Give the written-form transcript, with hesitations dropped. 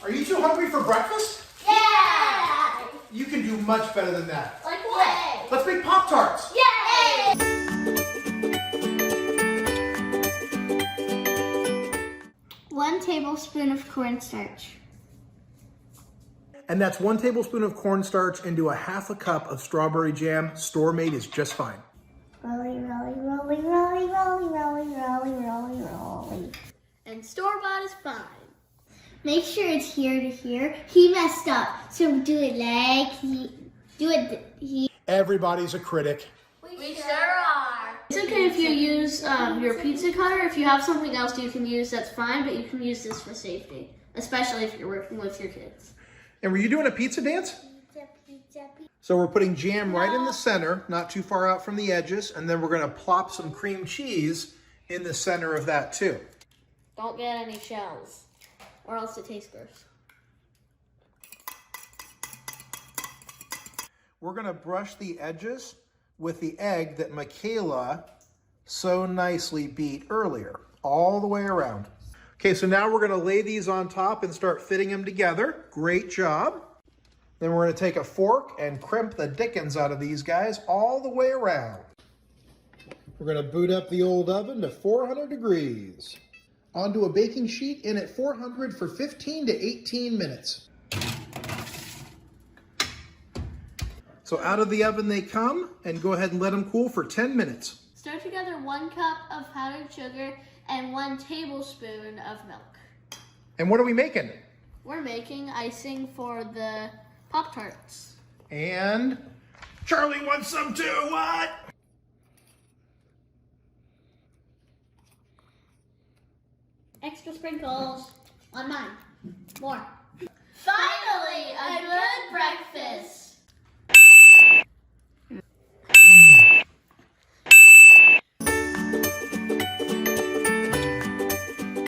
Are you too hungry for breakfast? Yeah! You can do much better than that. Like what? Let's make Pop-Tarts. Yay! 1 tablespoon of cornstarch. And that's 1 tablespoon of cornstarch into a 1/2 cup of strawberry jam. Store-made is just fine. Rolly, rolly, rolly, rolly, rolly, rolly, rolly, rolly, rolly. And store-bought is fine. Make sure it's here to here. He messed up, so do it like he. Everybody's a critic. We sure are. It's okay if you use your pizza cutter. If you have something else you can use, that's fine, but you can use this for safety, especially if you're working with your kids. And were you doing a pizza dance? Pizza, pizza, pizza. So we're putting jam right in the center, not too far out from the edges, and then we're gonna plop some cream cheese in the center of that too. Don't get any shells, or else it tastes gross. We're gonna brush the edges with the egg that Michaela so nicely beat earlier, all the way around. Okay, so now we're gonna lay these on top and start fitting them together. Great job. Then we're gonna take a fork and crimp the dickens out of these guys all the way around. We're gonna boot up the old oven to 400 degrees. Onto a baking sheet in at 400 for 15 to 18 minutes. So out of the oven they come, and go ahead and let them cool for 10 minutes. Stir together 1 cup of powdered sugar and 1 tablespoon of milk. And what are we making? We're making icing for the Pop-Tarts. And Charlie wants some too, what? Extra sprinkles on mine. More. Finally, a good breakfast.